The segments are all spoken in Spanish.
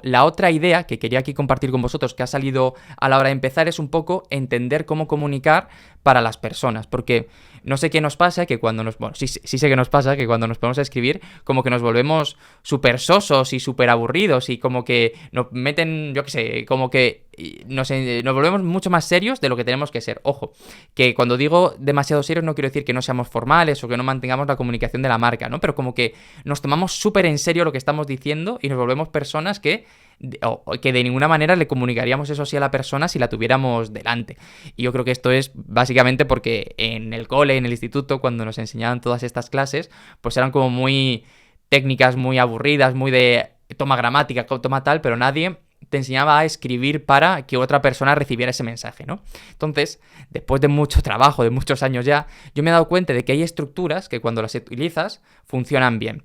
la otra idea que quería aquí compartir con vosotros, que ha salido a la hora de empezar, es un poco entender cómo comunicar para las personas, porque no sé qué nos pasa, que cuando nos... Bueno, sí sé que nos pasa, que cuando nos ponemos a escribir, como que nos volvemos súper sosos y súper aburridos y como que nos meten, yo qué sé, como que nos volvemos mucho más serios de lo que tenemos que ser. Ojo, que cuando digo demasiado serios no quiero decir que no seamos formales o que no mantengamos la comunicación de la marca, ¿no? Pero como que nos tomamos súper en serio lo que estamos diciendo y nos volvemos personas que de ninguna manera le comunicaríamos eso así a la persona si la tuviéramos delante. Y yo creo que esto es básicamente porque en el cole, en el instituto, cuando nos enseñaban todas estas clases, pues eran como muy técnicas, muy aburridas, muy de toma gramática, toma tal, pero nadie te enseñaba a escribir para que otra persona recibiera ese mensaje, ¿no? Entonces, después de mucho trabajo, de muchos años ya, yo me he dado cuenta de que hay estructuras que cuando las utilizas funcionan bien.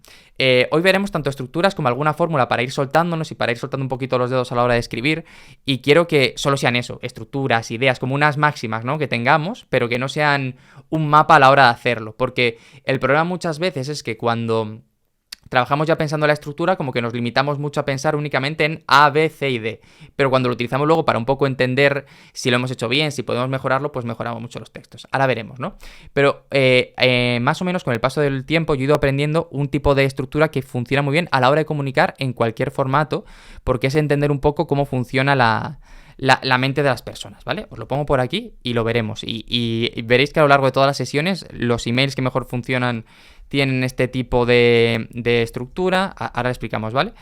Hoy veremos tanto estructuras como alguna fórmula para ir soltándonos y para ir soltando un poquito los dedos a la hora de escribir, y quiero que solo sean eso, estructuras, ideas, como unas máximas, ¿no? Que tengamos, pero que no sean un mapa a la hora de hacerlo, porque el problema muchas veces es que cuando trabajamos ya pensando en la estructura, como que nos limitamos mucho a pensar únicamente en A, B, C y D. Pero cuando lo utilizamos luego para un poco entender si lo hemos hecho bien, si podemos mejorarlo, pues mejoramos mucho los textos. Ahora veremos, ¿no? Pero más o menos con el paso del tiempo yo he ido aprendiendo un tipo de estructura que funciona muy bien a la hora de comunicar en cualquier formato, porque es entender un poco cómo funciona la mente de las personas, ¿vale? Os lo pongo por aquí y lo veremos. Y veréis que a lo largo de todas las sesiones los emails que mejor funcionan tienen este tipo de estructura. Ahora lo explicamos, ¿vale?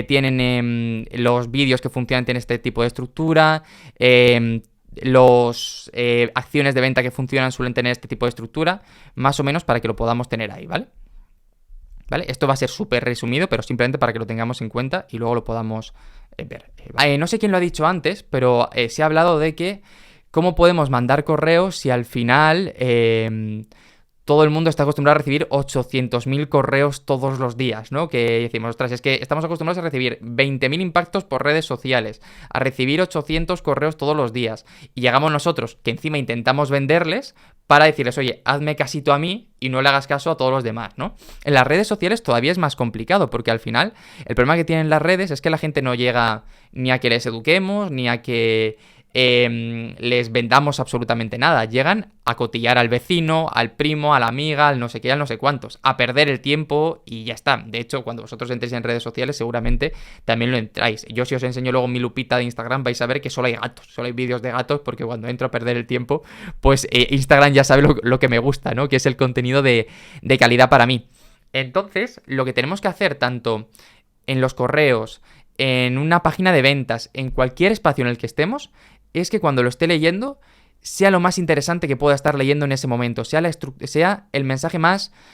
Tienen los vídeos que funcionan tienen este tipo de estructura. Los acciones de venta que funcionan suelen tener este tipo de estructura, más o menos para que lo podamos tener ahí, ¿vale? ¿Vale? Esto va a ser súper resumido, pero simplemente para que lo tengamos en cuenta y luego lo podamos ver. No sé quién lo ha dicho antes, pero se ha hablado de que cómo podemos mandar correos si al final todo el mundo está acostumbrado a recibir 800.000 correos todos los días, ¿no? Que decimos, ostras, es que estamos acostumbrados a recibir 20.000 impactos por redes sociales, a recibir 800 correos todos los días, y llegamos nosotros, que encima intentamos venderles, para decirles, oye, hazme casito a mí y no le hagas caso a todos los demás, ¿no? En las redes sociales todavía es más complicado, porque al final el problema que tienen las redes es que la gente no llega ni a que les eduquemos, ni a que les vendamos absolutamente nada. Llegan a cotillar al vecino, al primo, a la amiga, al no sé qué, al no sé cuántos, a perder el tiempo y ya está. De hecho, cuando vosotros entréis en redes sociales seguramente también lo entráis. Yo, si os enseño luego mi lupita de Instagram, vais a ver que solo hay gatos, solo hay vídeos de gatos, porque cuando entro a perder el tiempo, pues Instagram ya sabe lo que me gusta, ¿no? Que es el contenido de calidad para mí. Entonces, lo que tenemos que hacer tanto en los correos, en una página de ventas, en cualquier espacio en el que estemos, es que cuando lo esté leyendo sea lo más interesante que pueda estar leyendo en ese momento, sea el mensaje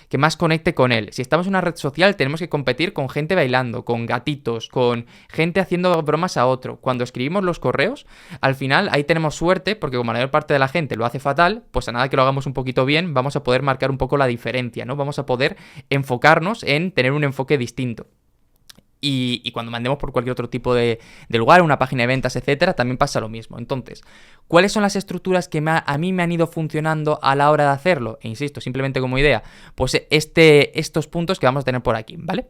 que más conecte con él. Si estamos en una red social tenemos que competir con gente bailando, con gatitos, con gente haciendo bromas a otro. Cuando escribimos los correos, al final ahí tenemos suerte, porque como la mayor parte de la gente lo hace fatal, pues a nada que lo hagamos un poquito bien, vamos a poder marcar un poco la diferencia, ¿no? Vamos a poder enfocarnos en tener un enfoque distinto. Y cuando mandemos por cualquier otro tipo de lugar, una página de ventas, etcétera, también pasa lo mismo. Entonces, ¿cuáles son las estructuras que a mí me han ido funcionando a la hora de hacerlo? E insisto, simplemente como idea, pues estos puntos que vamos a tener por aquí, ¿vale?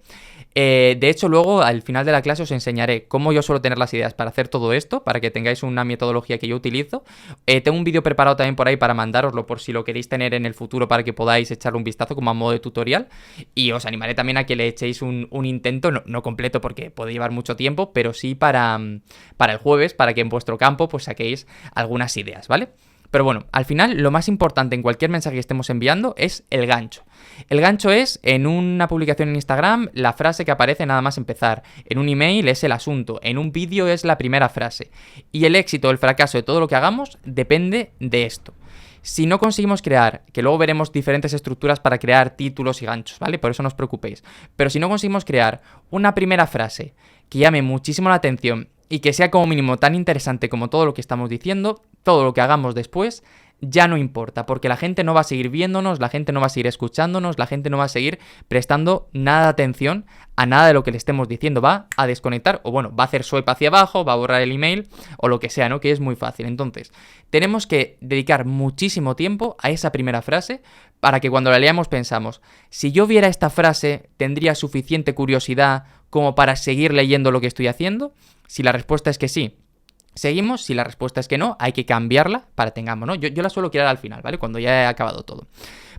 De hecho, luego al final de la clase os enseñaré cómo yo suelo tener las ideas para hacer todo esto, para que tengáis una metodología que yo utilizo. Tengo un vídeo preparado también por ahí para mandároslo por si lo queréis tener en el futuro, para que podáis echarle un vistazo como a modo de tutorial. Y os animaré también a que le echéis un intento, no completo porque puede llevar mucho tiempo, pero sí para el jueves, para que en vuestro campo pues saquéis algunas ideas, ¿vale? Pero bueno, al final lo más importante en cualquier mensaje que estemos enviando es el gancho. El gancho es, en una publicación en Instagram, la frase que aparece nada más empezar. En un email es el asunto. En un vídeo es la primera frase. Y el éxito o el fracaso de todo lo que hagamos depende de esto. Si no conseguimos crear, que luego veremos diferentes estructuras para crear títulos y ganchos, ¿vale? Por eso no os preocupéis. Pero si no conseguimos crear una primera frase que llame muchísimo la atención y que sea como mínimo tan interesante como todo lo que estamos diciendo, todo lo que hagamos después ya no importa, porque la gente no va a seguir viéndonos, la gente no va a seguir escuchándonos, la gente no va a seguir prestando nada de atención a nada de lo que le estemos diciendo, va a desconectar, o bueno, va a hacer swipe hacia abajo, va a borrar el email, o lo que sea, ¿no? Que es muy fácil. Entonces, tenemos que dedicar muchísimo tiempo a esa primera frase, para que cuando la leamos pensamos, si yo viera esta frase, tendría suficiente curiosidad como para seguir leyendo lo que estoy haciendo? Si la respuesta es que sí, seguimos. Si la respuesta es que no, hay que cambiarla para tengamos, ¿no? Yo la suelo crear al final, ¿vale? Cuando ya he acabado todo.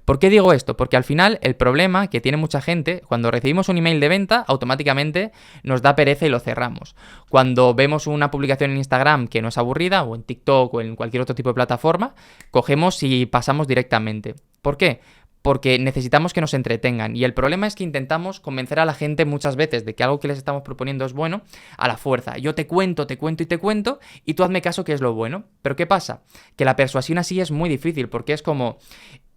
¿Por qué digo esto? Porque al final el problema que tiene mucha gente, cuando recibimos un email de venta, automáticamente nos da pereza y lo cerramos. Cuando vemos una publicación en Instagram que no es aburrida, o en TikTok o en cualquier otro tipo de plataforma, cogemos y pasamos directamente. ¿Por qué? Porque necesitamos que nos entretengan. Y el problema es que intentamos convencer a la gente muchas veces de que algo que les estamos proponiendo es bueno a la fuerza. Yo te cuento y tú hazme caso que es lo bueno. Pero ¿qué pasa? Que la persuasión así es muy difícil, porque es como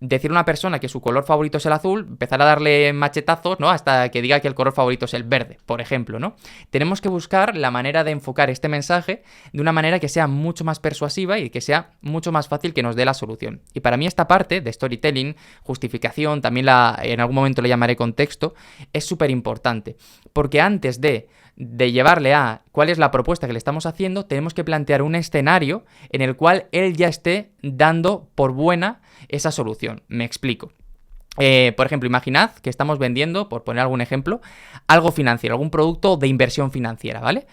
decir a una persona que su color favorito es el azul, empezar a darle machetazos, ¿no? Hasta que diga que el color favorito es el verde, por ejemplo, ¿no? Tenemos que buscar la manera de enfocar este mensaje de una manera que sea mucho más persuasiva y que sea mucho más fácil que nos dé la solución. Y para mí esta parte de storytelling, justificación, también en algún momento le llamaré contexto, es súper importante. Porque antes de llevarle a cuál es la propuesta que le estamos haciendo, tenemos que plantear un escenario en el cual él ya esté dando por buena esa solución. Me explico. Por ejemplo, imaginad que estamos vendiendo, por poner algún ejemplo, algo financiero, algún producto de inversión financiera, ¿vale?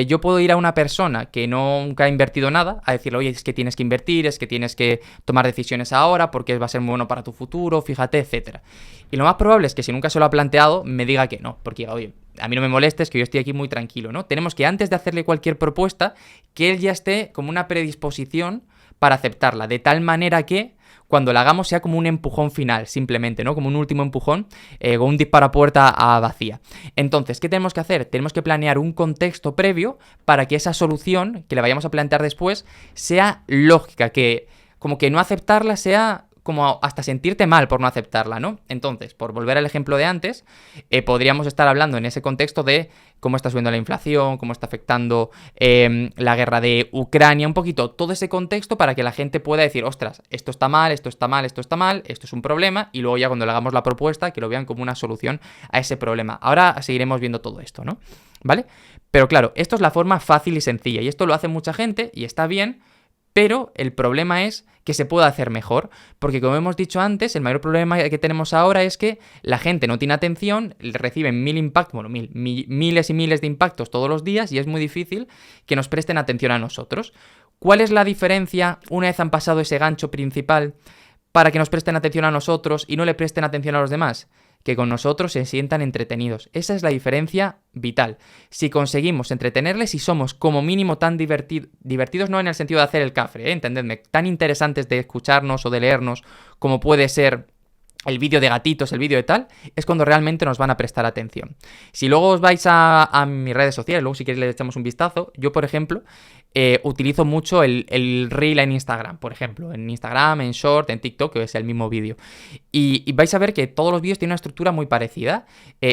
Yo puedo ir a una persona que nunca ha invertido nada a decirle, oye, es que tienes que invertir, es que tienes que tomar decisiones ahora porque va a ser muy bueno para tu futuro, fíjate, etcétera. Y lo más probable es que si nunca se lo ha planteado, me diga que no, porque oye, a mí no me molestes, que yo estoy aquí muy tranquilo, ¿no? Tenemos que, antes de hacerle cualquier propuesta, que él ya esté como una predisposición para aceptarla, de tal manera que cuando la hagamos sea como un empujón final, simplemente, ¿no? Como un último empujón, o un disparo a puerta a vacía. Entonces, ¿qué tenemos que hacer? Tenemos que planear un contexto previo para que esa solución que le vayamos a plantear después sea lógica, que como que no aceptarla sea como hasta sentirte mal por no aceptarla, ¿no? Entonces, por volver al ejemplo de antes, podríamos estar hablando en ese contexto de cómo está subiendo la inflación, cómo está afectando la guerra de Ucrania, un poquito todo ese contexto para que la gente pueda decir, ostras, esto está mal, esto está mal, esto está mal, esto es un problema, y luego ya cuando le hagamos la propuesta, que lo vean como una solución a ese problema. Ahora seguiremos viendo todo esto, ¿no? ¿Vale? Pero claro, esto es la forma fácil y sencilla, y esto lo hace mucha gente, y está bien, pero el problema es que se puede hacer mejor, porque como hemos dicho antes, el mayor problema que tenemos ahora es que la gente no tiene atención, reciben miles y miles de impactos todos los días y es muy difícil que nos presten atención a nosotros. ¿Cuál es la diferencia una vez han pasado ese gancho principal para que nos presten atención a nosotros y no le presten atención a los demás? Que con nosotros se sientan entretenidos. Esa es la diferencia vital. Si conseguimos entretenerles y somos como mínimo tan divertidos, no en el sentido de hacer el cafre, entendedme, tan interesantes de escucharnos o de leernos como puede ser el vídeo de gatitos, el vídeo de tal, es cuando realmente nos van a prestar atención. Si luego os vais a mis redes sociales, luego si queréis le echamos un vistazo, yo por ejemplo utilizo mucho el Reel en Instagram, por ejemplo, en Instagram, en Short, en TikTok, que es el mismo vídeo. Y vais a ver que todos los vídeos tienen una estructura muy parecida.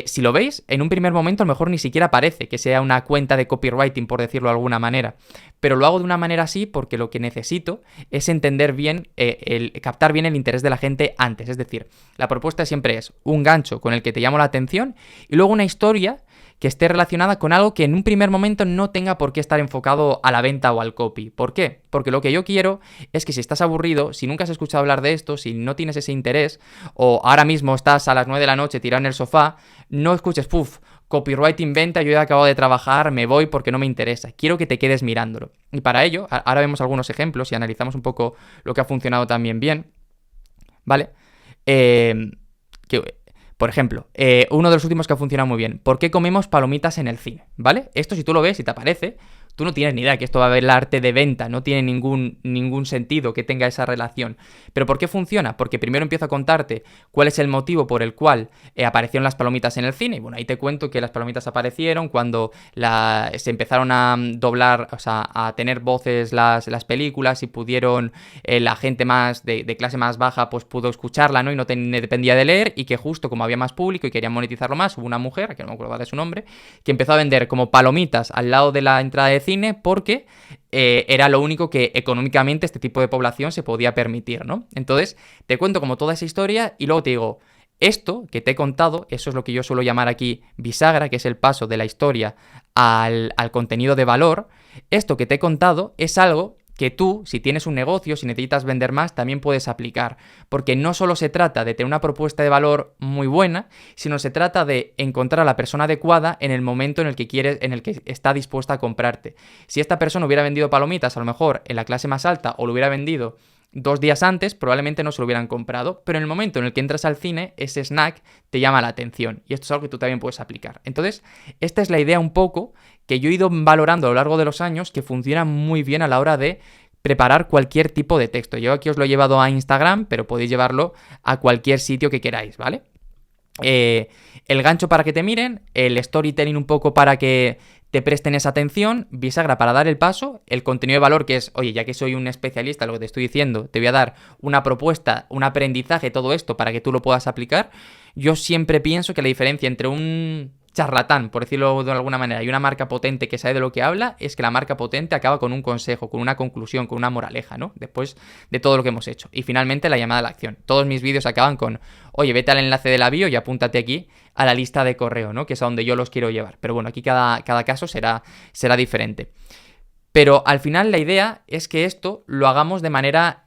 Si lo veis, en un primer momento a lo mejor ni siquiera parece que sea una cuenta de copywriting, por decirlo de alguna manera. Pero lo hago de una manera así porque lo que necesito es entender bien, captar bien el interés de la gente antes. Es decir, la propuesta siempre es un gancho con el que te llamo la atención y luego una historia que esté relacionada con algo que en un primer momento no tenga por qué estar enfocado a la venta o al copy. ¿Por qué? Porque lo que yo quiero es que si estás aburrido, si nunca has escuchado hablar de esto, si no tienes ese interés, o ahora mismo estás a las 9 de la noche tirado en el sofá, no escuches, copywriting venta, yo ya he acabado de trabajar, me voy porque no me interesa. Quiero que te quedes mirándolo. Y para ello, ahora vemos algunos ejemplos y analizamos un poco lo que ha funcionado también bien, ¿vale? Por ejemplo, uno de los últimos que ha funcionado muy bien. ¿Por qué comemos palomitas en el cine? ¿Vale? Esto si tú lo ves y te aparece, tú no tienes ni idea que esto va a ver el arte de venta, no tiene ningún sentido que tenga esa relación. ¿Pero por qué funciona? Porque primero empiezo a contarte cuál es el motivo por el cual aparecieron las palomitas en el cine. Y bueno, ahí te cuento que las palomitas aparecieron cuando se empezaron a doblar, o sea, a tener voces las películas y pudieron, la gente más de clase más baja pues pudo escucharla, ¿no? Y no dependía de leer, y que justo como había más público y querían monetizarlo más, hubo una mujer, que no me acuerdo de su nombre, que empezó a vender como palomitas al lado de la entrada de cine porque era lo único que económicamente este tipo de población se podía permitir, ¿no? Entonces, te cuento como toda esa historia y luego te digo, esto que te he contado, eso es lo que yo suelo llamar aquí bisagra, que es el paso de la historia al contenido de valor. Esto que te he contado es algo que tú, si tienes un negocio, si necesitas vender más, también puedes aplicar. Porque no solo se trata de tener una propuesta de valor muy buena, sino se trata de encontrar a la persona adecuada en el momento en el que quieres, en el que está dispuesta a comprarte. Si esta persona hubiera vendido palomitas, a lo mejor en la clase más alta, o lo hubiera vendido 2 días antes, probablemente no se lo hubieran comprado, pero en el momento en el que entras al cine, ese snack te llama la atención, y esto es algo que tú también puedes aplicar. Entonces, esta es la idea un poco que yo he ido valorando a lo largo de los años, que funciona muy bien a la hora de preparar cualquier tipo de texto. Yo aquí os lo he llevado a Instagram, pero podéis llevarlo a cualquier sitio que queráis, ¿vale? El gancho para que te miren, el storytelling un poco para que te presten esa atención, bisagra para dar el paso, el contenido de valor que es, oye, ya que soy un especialista en lo que te estoy diciendo, te voy a dar una propuesta, un aprendizaje, todo esto para que tú lo puedas aplicar. Yo siempre pienso que la diferencia entre un charlatán, por decirlo de alguna manera, y una marca potente que sabe de lo que habla, es que la marca potente acaba con un consejo, con una conclusión, con una moraleja, ¿no? Después de todo lo que hemos hecho. Y finalmente la llamada a la acción. Todos mis vídeos acaban con, oye, vete al enlace de la bio y apúntate aquí a la lista de correo, ¿no? Que es a donde yo los quiero llevar. Pero bueno, aquí cada caso será diferente. Pero al final la idea es que esto lo hagamos de manera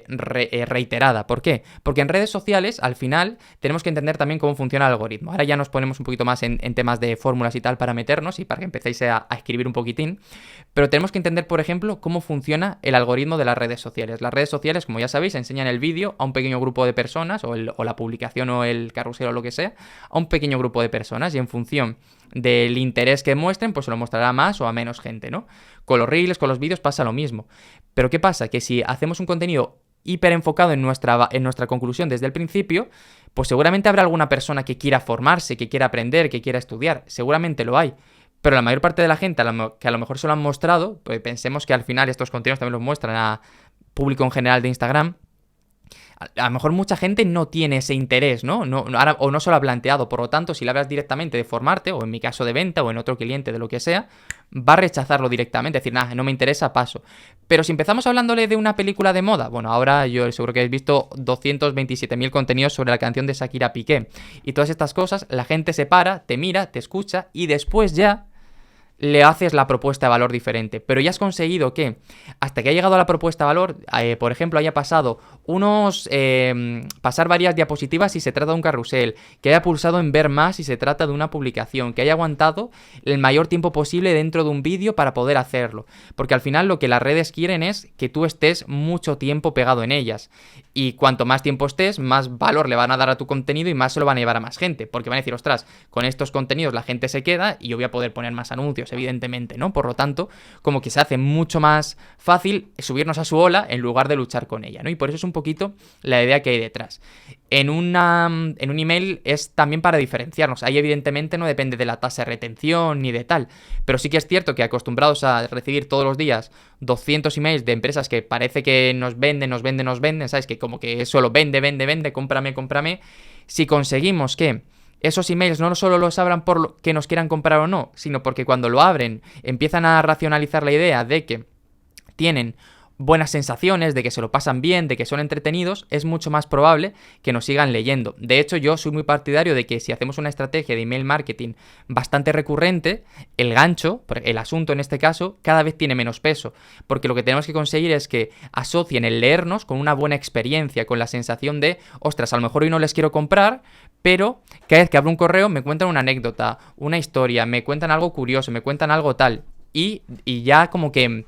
reiterada. ¿Por qué? Porque en redes sociales, al final, tenemos que entender también cómo funciona el algoritmo. Ahora ya nos ponemos un poquito más en temas de fórmulas y tal para meternos y para que empecéis a escribir un poquitín. Pero tenemos que entender, por ejemplo, cómo funciona el algoritmo de las redes sociales. Las redes sociales, como ya sabéis, enseñan el vídeo a un pequeño grupo de personas, o la publicación o el carrusel o lo que sea, a un pequeño grupo de personas, y en función del interés que muestren, pues se lo mostrará a más o a menos gente, ¿no? Con los reels, con los vídeos pasa lo mismo. Pero ¿qué pasa? Que si hacemos un contenido hiper enfocado en nuestra conclusión desde el principio, pues seguramente habrá alguna persona que quiera formarse, que quiera aprender, que quiera estudiar. Seguramente lo hay. Pero la mayor parte de la gente que a lo mejor se lo han mostrado, pues pensemos que al final estos contenidos también los muestran a público en general de Instagram, a lo mejor mucha gente no tiene ese interés, ¿no? O no se lo ha planteado. Por lo tanto, si le hablas directamente de formarte, o en mi caso de venta, o en otro cliente de lo que sea, va a rechazarlo directamente, decir, nada, no me interesa, paso. Pero si empezamos hablándole de una película de moda, bueno, ahora yo seguro que habéis visto 227.000 contenidos sobre la canción de Shakira Piqué. Y todas estas cosas, la gente se para, te mira, te escucha, y después ya le haces la propuesta de valor diferente. Pero ya has conseguido que, hasta que ha llegado a la propuesta de valor, por ejemplo, haya pasado pasar varias diapositivas si se trata de un carrusel, que haya pulsado en ver más si se trata de una publicación, que haya aguantado el mayor tiempo posible dentro de un vídeo para poder hacerlo. Porque al final lo que las redes quieren es que tú estés mucho tiempo pegado en ellas. Y cuanto más tiempo estés, más valor le van a dar a tu contenido y más se lo van a llevar a más gente. Porque van a decir, ostras, con estos contenidos la gente se queda y yo voy a poder poner más anuncios, evidentemente, ¿no? Por lo tanto, como que se hace mucho más fácil subirnos a su ola en lugar de luchar con ella, ¿no? Y por eso es un poquito la idea que hay detrás. En un email es también para diferenciarnos. Ahí evidentemente no depende de la tasa de retención ni de tal. Pero sí que es cierto que acostumbrados a recibir todos los días 200 emails de empresas que parece que nos venden, ¿sabes? Que como que solo vende, cómprame. Si conseguimos que esos emails no solo los abran por que nos quieran comprar o no, sino porque cuando lo abren empiezan a racionalizar la idea de que tienen buenas sensaciones, de que se lo pasan bien, de que son entretenidos, es mucho más probable que nos sigan leyendo. De hecho, yo soy muy partidario de que si hacemos una estrategia de email marketing bastante recurrente, el gancho, el asunto en este caso, cada vez tiene menos peso, porque lo que tenemos que conseguir es que asocien el leernos con una buena experiencia, con la sensación de, ostras, a lo mejor hoy no les quiero comprar, pero cada vez que abro un correo me cuentan una anécdota, una historia, me cuentan algo curioso, me cuentan algo tal, y ya como que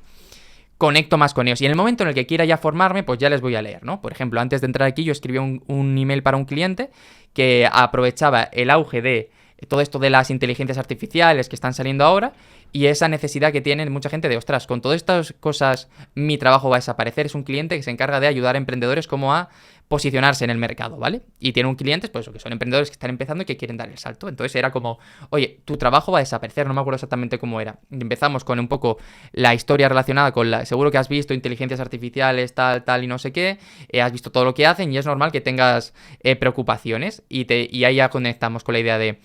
conecto más con ellos. Y en el momento en el que quiera ya formarme, pues ya les voy a leer, ¿no? Por ejemplo, antes de entrar aquí yo escribí un email para un cliente que aprovechaba el auge de todo esto de las inteligencias artificiales que están saliendo ahora y esa necesidad que tiene mucha gente de, ostras, con todas estas cosas mi trabajo va a desaparecer. Es un cliente que se encarga de ayudar a emprendedores como a posicionarse en el mercado, ¿vale? Y tiene un cliente, pues que son emprendedores que están empezando y que quieren dar el salto. Entonces era como, oye, tu trabajo va a desaparecer, no me acuerdo exactamente cómo era. Y empezamos con un poco la historia relacionada con seguro que has visto inteligencias artificiales, tal y no sé qué, has visto todo lo que hacen y es normal que tengas preocupaciones y ahí ya conectamos con la idea de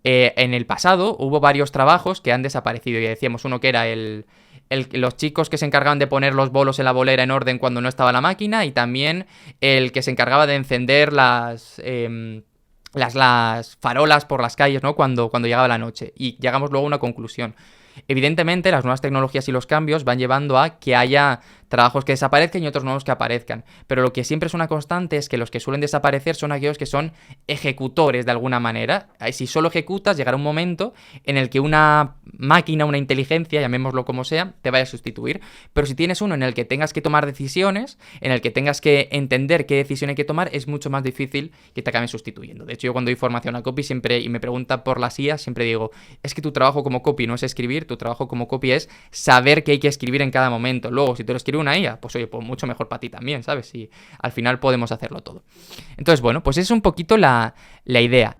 en el pasado hubo varios trabajos que han desaparecido y decíamos uno que era los chicos que se encargaban de poner los bolos en la bolera en orden cuando no estaba la máquina y también el que se encargaba de encender las farolas por las calles, ¿no? Cuando llegaba la noche. Y llegamos luego a una conclusión. Evidentemente, las nuevas tecnologías y los cambios van llevando a que haya trabajos que desaparezcan y otros nuevos que aparezcan. Pero lo que siempre es una constante es que los que suelen desaparecer son aquellos que son ejecutores de alguna manera. Si solo ejecutas, llegará un momento en el que una máquina, una inteligencia, llamémoslo como sea, te vaya a sustituir. Pero si tienes uno en el que tengas que tomar decisiones, en el que tengas que entender qué decisión hay que tomar, es mucho más difícil que te acaben sustituyendo. De hecho, yo cuando doy formación a copy siempre, y me pregunta por las IA, siempre digo, es que tu trabajo como copy no es escribir, tu trabajo como copy es saber qué hay que escribir en cada momento. Luego, si te lo escribe una IA, pues oye, pues mucho mejor para ti también, ¿sabes? Y al final podemos hacerlo todo. Entonces, bueno, pues es un poquito la idea.